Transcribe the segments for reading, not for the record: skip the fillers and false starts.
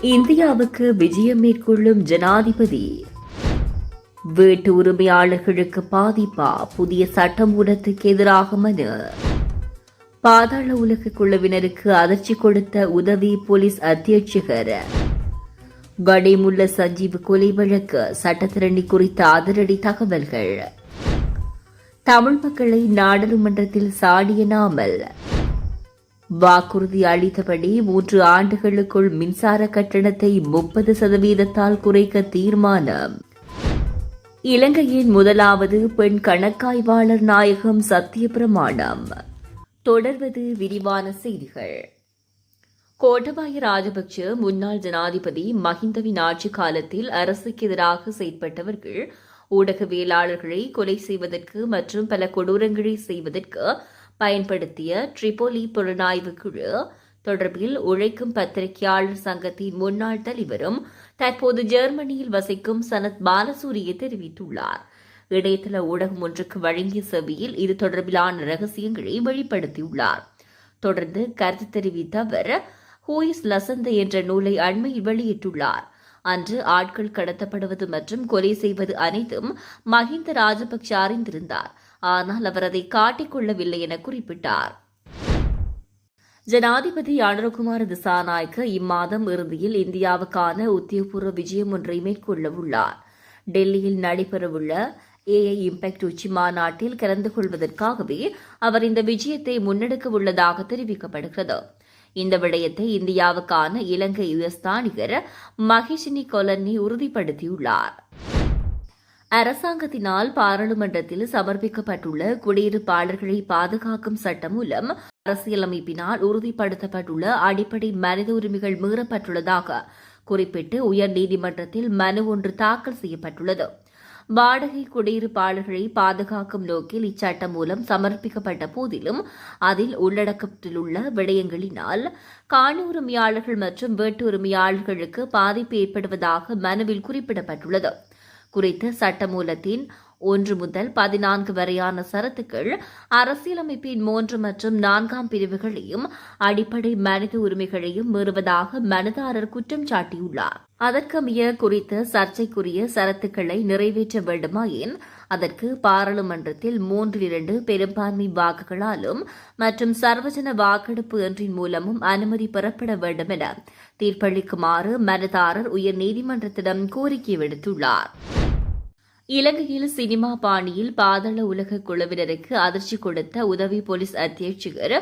இந்தியாவுக்கு விஜயம் மேற்கொள்ளும் ஜனாதிபதி. வீட்டு உரிமையாளர்களுக்கு பாதிப்பா? புதிய சட்டமூலத்துக்கு எதிராக மனு. பாதாள உலக குழுவினருக்கு அதிர்ச்சி கொடுத்த உதவி போலீஸ் அத்தியட்சகர். கனிமுல்ல சஞ்சீவ் கொலை வழக்கு சட்டத்திரணி குறித்த அதிரடி தகவல்கள். தமிழ் மக்களை நாடாளுமன்றத்தில் சாடிய நாமல். வாக்குறுதி அளித்தபடி 3 ஆண்டுகளுக்குள் மின்சார கட்டணத்தை 30% குறைக்க தீர்மானம். இலங்கையின் முதலாவது பெண் கணக்காய்வாளர் நாயகம் சத்திய பிரமாணம். தொடர்வது விரிவான செய்திகள். கோட்டபாய ராஜபக்ஷ முன்னாள் ஜனாதிபதி மஹிந்தவின் ஆட்சி காலத்தில் அரசுக்கு எதிராக செயற்பட்டவர்கள், ஊடகவியலாளர்களை கொலை செய்வதற்கு மற்றும் பல கொடூரங்களை செய்வதற்கு பயன்படுத்திய ட்ரிபோலி புலனாய்வு குழு தொடர்பில் உழைக்கும் பத்திரிகையாளர் சங்கத்தின் முன்னாள் தலைவரும் தற்போது ஜெர்மனியில் வசிக்கும் சனத் பாலசூரிய தெரிவித்துள்ளார். இணையதள ஊடகம் ஒன்றுக்கு வழங்கிய செவியில் இது தொடர்பிலான ரகசியங்களை வெளிப்படுத்தியுள்ளார். தொடர்ந்து கருத்து தெரிவித்த அவர் ஹூ இஸ் லசந்த என்ற நூலை அண்மையில் வெளியிட்டுள்ளார். அன்று ஆட்கள் கடத்தப்படுவது மற்றும் கொலை செய்வது அனைத்தும் மஹிந்த ராஜபக்ஷ அறிந்திருந்தார். ஆனால் அவர் அதை காட்டிக்கொள்ளவில்லை என குறிப்பிட்டார். ஜனாதிபதி அனுரகுமார திசாநாயக்க இம்மாதம் இறுதியில் இந்தியாவுக்கான உத்தியோகபூர்வ விஜயம் ஒன்றை மேற்கொள்ள உள்ளார். டெல்லியில் நடைபெறவுள்ள ஏஐ இம்பாக்ட் உச்சி மாநாட்டில் கலந்து கொள்வதற்காகவே அவர் இந்த விஜயத்தை முன்னெடுக்க உள்ளதாக தெரிவிக்கப்படுகிறது. இந்த விடயத்தை இந்தியாவுக்கான இலங்கை உயர்ஸ்தானிகர் மகேஷினி கொலன்னி உறுதிப்படுத்தியுள்ளார். அரசாங்கத்தினால் பாராளுமன்றத்தில் சமர்ப்பிக்கப்பட்டுள்ள குடியிருப்பாளர்களை பாதுகாக்கும் சட்டம் மூலம் அரசியலமைப்பினால் உறுதிப்படுத்தப்பட்டுள்ள அடிப்படை மனித உரிமைகள் மீறப்பட்டுள்ளதாக குறிப்பிட்டு உயர்நீதிமன்றத்தில் மனு ஒன்று தாக்கல் செய்யப்பட்டுள்ளது. வாடகை குடியிருப்பாளர்களை பாதுகாக்கும் நோக்கில் இச்சட்டம் மூலம் சமர்ப்பிக்கப்பட்ட போதிலும் அதில் உள்ளடக்கப்பட்டுள்ள விடயங்களினால் காணி உரிமையாளர்கள் மற்றும் வீட்டு உரிமையாளர்களுக்கு பாதிப்பு ஏற்படுவதாக மனுவில் குறிப்பிடப்பட்டுள்ளது. குறித்த சட்டமூலத்தின் 1 முதல் 14 வரையான சரத்துக்கள் அரசியலமைப்பின் 3 மற்றும் 4 பிரிவுகளையும் அடிப்படை மனித உரிமைகளையும் மீறுவதாக மனுதாரர் குற்றம் சாட்டியுள்ளார். அதற்கமைய குறித்த சர்ச்சைக்குரிய சரத்துக்களை நிறைவேற்ற வேண்டுமாயின் அதற்கு பாராளுமன்றத்தில் 3/2 பெரும்பான்மை வாக்குகளாலும் மற்றும் சர்வஜன வாக்கெடுப்பு ஒன்றின் மூலமும் அனுமதி பெறப்பட வேண்டும் என தீர்ப்பளிக்குமாறு மனுதாரர் உயர்நீதிமன்றத்திடம் கோரிக்கை விடுத்துள்ளார். இலங்கையில் சினிமா பாணியில் பாதாள உலக குழுவினருக்கு அதிர்ச்சி கொடுத்த உதவி போலீஸ் அத்தியட்சகர்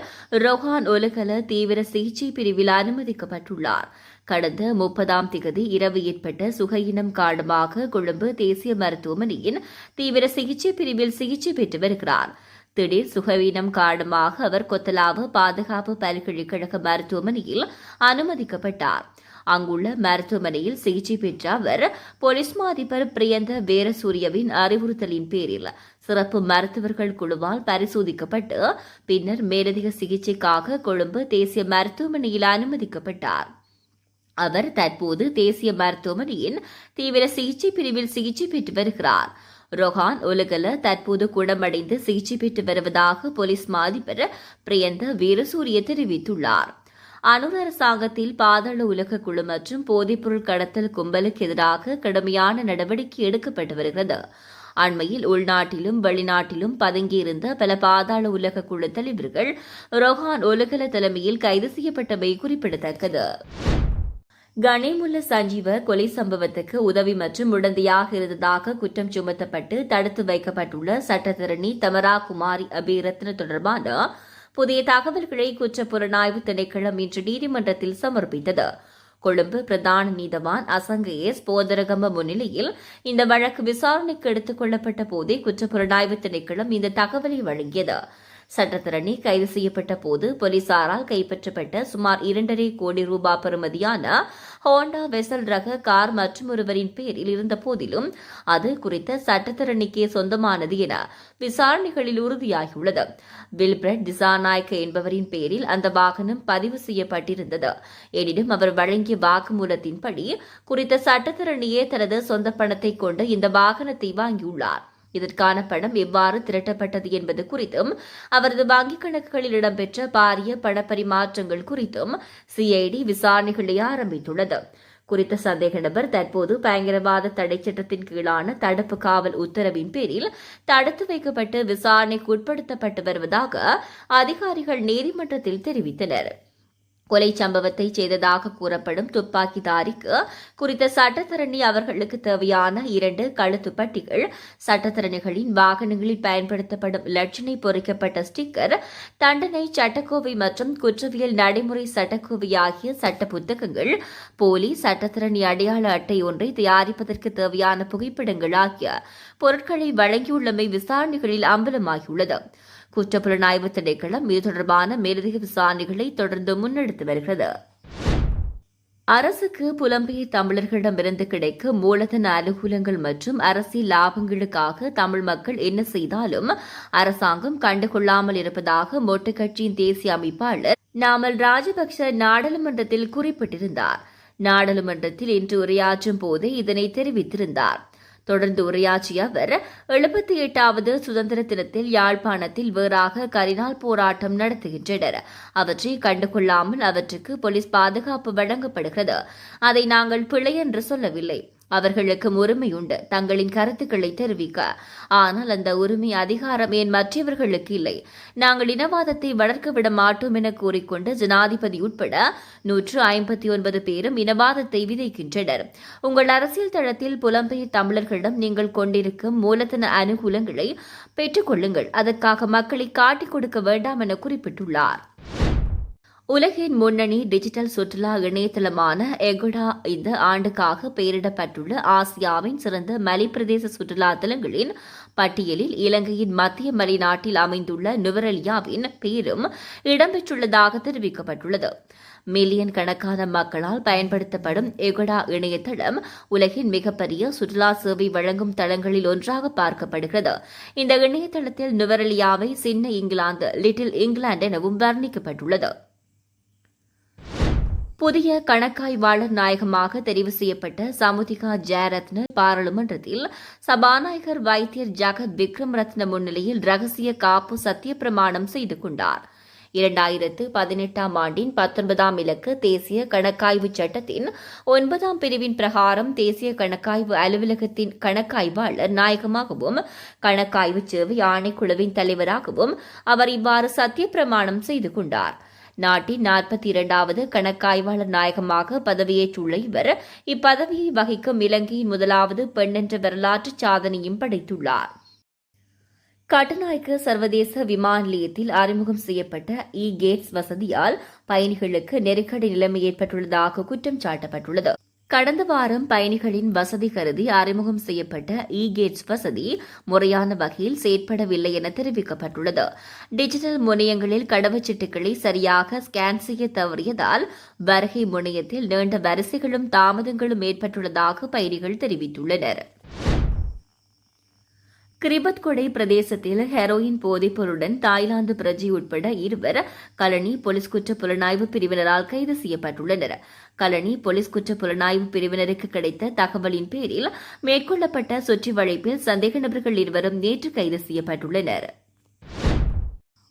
ரொஹான் ஒலகல தீவிர சிகிச்சை பிரிவில் அனுமதிக்கப்பட்டுள்ளார். கடந்த 30ஆம் திகதி இரவு ஏற்பட்ட சுகையினம் காரணமாக கொழும்பு தேசிய மருத்துவமனையின் தீவிர சிகிச்சை பிரிவில் சிகிச்சை பெற்று வருகிறார். திடீர் சுகவீனம் காரணமாக அவர் கொத்தலாவு பாதுகாப்பு பல்கலைக்கழக மருத்துவமனையில் அனுமதிக்கப்பட்டார். அங்குள்ள மருத்துவமனையில் சிகிச்சை பெற்ற அவர் போலீஸ் மா அதிபர் பிரியந்த வீரசூரியவின் அறிவுறுத்தலின் பேரில் சிறப்பு மருத்துவர்கள் குழுவால் பரிசோதிக்கப்பட்டு பின்னர் மேலதிக சிகிச்சைக்காக கொழும்பு தேசிய மருத்துவமனையில் அனுமதிக்கப்பட்டார். அவர் தற்போது தேசிய மருத்துவமனையின் தீவிர சிகிச்சை பிரிவில் சிகிச்சை பெற்று வருகிறார். ரொஹான் ஒலகல தற்போது குணமடைந்து சிகிச்சை பெற்று வருவதாக போலீஸ் மா அதிபர் பிரியந்த வீரசூரிய தெரிவித்துள்ளார். அனுர அரசாங்கத்தில் பாதாள உலக குழு மற்றும் போதைப்பொருள் கடத்தல் கும்பலுக்கு எதிராக கடுமையான நடவடிக்கை எடுக்கப்பட்டு வருகிறது. அண்மையில் உள்நாட்டிலும் வெளிநாட்டிலும் பதுங்கியிருந்த பல பாதாள உலக குழு தலைவர்கள் ரொஹான் ஒலகல தலைமையில் கைது செய்யப்பட்டமை குறிப்பிடத்தக்கது. கனிமுல்ல சஞ்சீவ கொலை சம்பவத்துக்கு உதவி மற்றும் உடந்தையாக இருந்ததாக குற்றம் சுமத்தப்பட்டு தடுத்து வைக்கப்பட்டுள்ள சட்டத்தரணி தமரா குமாரி அபிரத்ன தொடர்பான புதிய தகவல்களை குற்றப்புலனாய்வு திணைக்களம் இன்று நீதிமன்றத்தில் சமர்ப்பித்தது. கொழும்பு பிரதான நீதவான் அசங்க எஸ் போதரகம முன்னிலையில் இந்த வழக்கு விசாரணைக்கு எடுத்துக் கொள்ளப்பட்ட போதே குற்றப்புலனாய்வு திணைக்களம் இந்த தகவலை வழங்கியது. சட்டத்தரணி கைது செய்யப்பட்ட போது போலீசாரால் கைப்பற்றப்பட்ட சுமார் 2.5 கோடி ரூபாய் பெறுமதியான ஹோண்டா வெசல் ரக கார் மற்றும் ஒருவரின் பெயரில் இருந்த போதிலும் அது குறித்த சட்டத்தரணிக்கே சொந்தமானது என விசாரணைகளில் உறுதியாகியுள்ளது. வில்பிரட் திசாநாயக்க என்பவரின் பெயரில் அந்த வாகனம் பதிவு செய்யப்பட்டிருந்தது. எனினும் அவர் வழங்கிய வாக்குமூலத்தின்படி குறித்த சட்டத்தரணியே தனது சொந்த பணத்தை கொண்டு இந்த வாகனத்தை வாங்கியுள்ளார். இதற்கான பணம் எவ்வாறு திரட்டப்பட்டது என்பது குறித்தும் அவரது வங்கிக் கணக்குகளில் இடம்பெற்ற பாரிய பணப்பரிமாற்றங்கள் குறித்தும் சிஐடி விசாரணைகளை ஆரம்பித்துள்ளது. குறித்த சந்தேக நபர் தற்போது பயங்கரவாத தடை சட்டத்தின் கீழான தடுப்பு காவல் உத்தரவின் பேரில் தடுத்து வைக்கப்பட்டு விசாரணைக்கு உட்படுத்தப்பட்டு வருவதாக அதிகாரிகள் நீதிமன்றத்தில் தெரிவித்தனர். கொலை சம்பவத்தை செய்ததாக கூறப்படும் துப்பாக்கிதாரிக்கு குறித்த சட்டத்தரணி அவர்களுக்கு தேவையான 2 கழுத்துப்பட்டிகள், சட்டத்தரணிகளின் வாகனங்களில் பயன்படுத்தப்படும் இலட்சணை பொறிக்கப்பட்ட ஸ்டிக்கர், தண்டனை சட்டக்கோவை மற்றும் குற்றவியல் நடைமுறை சட்டக்கோவை ஆகிய சட்ட புத்தகங்கள், போலி சட்டத்தரணி அடையாள அட்டை ஒன்றை தயாரிப்பதற்கு தேவையான புகைப்படங்கள் ஆகிய பொருட்களை வழங்கியுள்ளமை விசாரணைகளில் அம்பலமாகியுள்ளது. குற்றப்புலனாய்வு திணைக்களம் இது தொடர்பான மேலதிக விசாரணைகளை தொடர்ந்து முன்னெடுத்து வருகிறது. அரசுக்கு புலம்பெயர் தமிழர்களிடமிருந்து கிடைக்கும் மூலதன அனுகூலங்கள் மற்றும் அரசியல் லாபங்களுக்காக தமிழ் மக்கள் என்ன செய்தாலும் அரசாங்கம் கண்டுகொள்ளாமல் இருப்பதாக மொட்டு கட்சியின் தேசிய அமைப்பாளர் நாமல் ராஜபக்ச நாடாளுமன்றத்தில் குறிப்பிட்டிருந்தார். நாடாளுமன்றத்தில் இன்று உரையாற்றும் போதே இதனை தெரிவித்திருந்தார். தொடர்ந்து உரையாற்றிய அவர் 78வது சுதந்திர தினத்தில் யாழ்ப்பாணத்தில் வேறாக கரிநாள் போராட்டம் நடத்துகின்றனர். அவற்றை கண்டுகொள்ளாமல் அவற்றுக்கு போலீஸ் பாதுகாப்பு வழங்கப்படுகிறது. அதை நாங்கள் பிழை என்று சொல்லவில்லை. அவர்களுக்கு உரிமை உண்டு தங்களின் கருத்துக்களை தெரிவிக்க. ஆனால் அந்த உரிமை அதிகாரம் ஏன் மற்றவர்களுக்கு இல்லை? நாங்கள் இனவாதத்தை வளர்க்க விட மாட்டோம் என கூறிக்கொண்டு ஜனாதிபதி உட்பட 159 பேரும் இனவாதத்தை விதைக்கின்றனர். உங்கள் அரசியல் தளத்தில் புலம்பெயர் தமிழர்களிடம் நீங்கள் கொண்டிருக்கும் மூலதன அனுகூலங்களை பெற்றுக் கொள்ளுங்கள். அதற்காக மக்களை காட்டிக் கொடுக்க வேண்டாம் என குறிப்பிட்டுள்ளார். உலகின் முன்னணி டிஜிட்டல் சுற்றுலா இணையதளமான எகுடா இந்த ஆண்டுக்காக பெயரிடப்பட்டுள்ள ஆசியாவின் சிறந்த மலைப்பிரதேச சுற்றுலா தலங்களின் பட்டியலில் இலங்கையின் மத்திய மலைநாட்டில் அமைந்துள்ள நுவரெலியாவின் பெயரும் இடம்பெற்றுள்ளதாக தெரிவிக்கப்பட்டுள்ளது. மில்லியன் கணக்கான மக்களால் பயன்படுத்தப்படும் எகுடா இணையதளம் உலகின் மிகப்பெரிய சுற்றுலா சேவை வழங்கும் தளங்களில் ஒன்றாக பார்க்கப்படுகிறது. இந்த இணையதளத்தில் நுவரெலியாவை சின்ன இங்கிலாந்து, லிட்டில் இங்கிலாந்து எனவும் வர்ணிக்கப்பட்டுள்ளது. புதிய கணக்காய்வாளர் நாயகமாக தெரிவு செய்யப்பட்ட சமுதிகா ஜெயரத்ன பாராளுமன்றத்தில் சபாநாயகர் வைத்தியர் ஜகத் விக்ரம் ரத்ன முன்னிலையில் ரகசிய காப்பு சத்திய பிரமாணம் செய்து கொண்டார். 2018 ஆண்டின் 19ஆம் இலக்கு தேசிய கணக்காய்வு சட்டத்தின் 9ஆம் பிரிவின் பிரகாரம் தேசிய கணக்காய்வு அலுவலகத்தின் கணக்காய்வாளர் நாயகமாகவும் கணக்காய்வு சேவை ஆணைக்குழுவின் தலைவராகவும் அவர் இவ்வாறு சத்திய பிரமாணம் செய்து கொண்டார். நாட்டின் 42வது கணக்காய்வாளர் நாயகமாக பதவியேற்றுள்ள இவர் இப்பதவியை வகிக்கும் இலங்கையின் முதலாவது பெண் என்ற வரலாற்று சாதனையும் படைத்துள்ளார். கட்டுநாயக்க சர்வதேச விமான நிலையத்தில் அறிமுகம் செய்யப்பட்ட கேட்ஸ் வசதியால் பயணிகளுக்கு நெருக்கடி நிலைமை ஏற்பட்டுள்ளதாக குற்றம் சாட்டப்பட்டுள்ளது. கடந்த வாரம் பயணிகளின் வசதி கருதி அறிமுகம் செய்யப்பட்ட கேட்ஸ் வசதி முறையான வகையில் செயற்படவில்லை என தெரிவிக்கப்பட்டுள்ளது. டிஜிட்டல் முனையங்களில் கடவுச்சீட்டுகளை சரியாக ஸ்கேன் செய்ய தவறியதால் வருகை முனையத்தில் நீண்ட வரிசைகளும் தாமதங்களும் ஏற்பட்டுள்ளதாக பயணிகள் தெரிவித்துள்ளனர். கிரிபத்கொடை பிரதேசத்தில் ஹெரோயின் போதைப்பொருளுடன் தாய்லாந்து பிரஜை உட்பட 2 கலனி போலீஸ் குற்ற புலனாய்வு பிரிவினரால் கைது செய்யப்பட்டுள்ளனர். கலனி போலீஸ் குற்ற புலனாய்வு பிரிவினருக்கு கிடைத்த தகவலின் பேரில் மேற்கொள்ளப்பட்ட சுற்றி வளைப்பில் சந்தேக நபர்கள் 2 நேற்று கைது செய்யப்பட்டுள்ளனர்.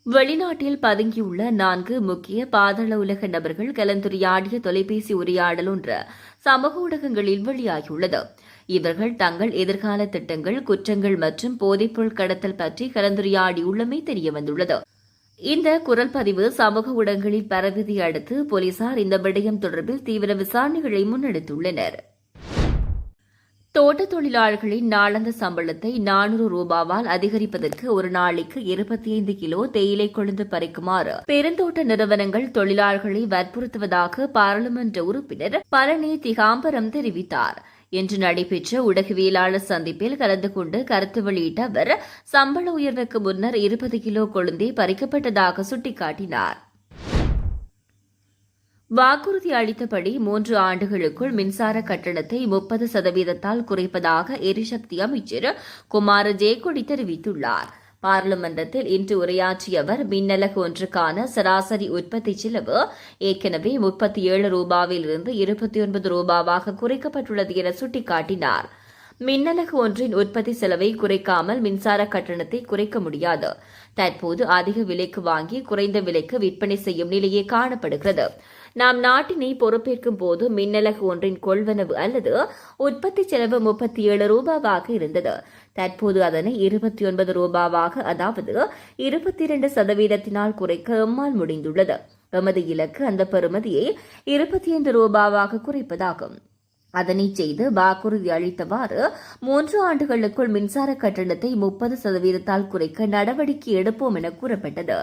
வெளிநாட்டில் பதுங்கியுள்ள 4 முக்கிய பாதாள உலக நபர்கள் கலந்துரையாடிய தொலைபேசி உரையாடல் ஒன்று சமூக ஊடகங்களில் வெளியாகியுள்ளது. இவர்கள் தங்கள் எதிர்கால திட்டங்கள், குற்றங்கள் மற்றும் போதைப்பொருள் கடத்தல் பற்றி கலந்துரையாடியுள்ளமை தெரியவந்துள்ளது. இந்த குரல் பதிவு சமூக ஊடகங்களில் பரவியதை அடுத்து போலீசார் இந்த விடயம் தொடர்பில் தீவிர விசாரணைகளை முன்னெடுத்துள்ளனர். தோட்டத் தொழிலாளர்களின் நாளாந்த சம்பளத்தை 400 ரூபாவால் அதிகரிப்பதற்கு ஒரு நாளைக்கு 25 கிலோ தேயிலை கொழுந்து பறிக்குமாறு பெருந்தோட்ட நிறுவனங்கள் தொழிலாளர்களை வற்புறுத்துவதாக பாராளுமன்ற உறுப்பினர் பழனி திகாம்பரம் தெரிவித்தார். இன்று நடைபெற்ற ஊடகவியலாளர் சந்திப்பில் கலந்து கொண்டு கருத்து வெளியிட்ட அவர் சம்பள உயர்வுக்கு முன்னர் 20 கிலோ கொழுந்தே பறிக்கப்பட்டதாக சுட்டிக்காட்டினார். வாக்குறுதி அளித்தபடி 3 ஆண்டுகளுக்குள் மின்சார கட்டணத்தை 30% குறைப்பதாக எரிசக்தி அமைச்சர் குமார ஜெயக்கொடி தெரிவித்துள்ளார். பாராளுமன்றத்தில் இன்று உரையாற்றிய அவர் மின்னலகு ஒன்றுக்கான சராசரி உற்பத்தி செலவு ஏற்கனவே 37 ரூபாவிலிருந்து 29 ரூபாவாக குறைக்கப்பட்டுள்ளது என சுட்டிக்காட்டினார். மின்னலகு ஒன்றின் உற்பத்தி செலவை குறைக்காமல் மின்சார கட்டணத்தை குறைக்க முடியாது. தற்போது அதிக விலைக்கு வாங்கி குறைந்த விலைக்கு விற்பனை செய்யும் நிலையே காணப்படுகிறது. நாம் நாட்டினை பொறுப்பேற்கும் போது மின்னலகு ஒன்றின் கொள்வனவு அல்லது உற்பத்தி செலவு 37 ரூபாவாக இருந்தது. தற்போது அதனை 29 ரூபாவாக, அதாவது 22% குறைக்க எம்மால் முடிந்துள்ளது. எமது இலக்கு அந்த பெறுமதியை 25 ரூபாவாக குறைப்பதாகும். அதனை செய்து வாக்குறுதி அளித்தவாறு 3 ஆண்டுகளுக்குள் மின்சார கட்டணத்தை 30% குறைக்க நடவடிக்கை எடுப்போம் என கூறப்பட்டது.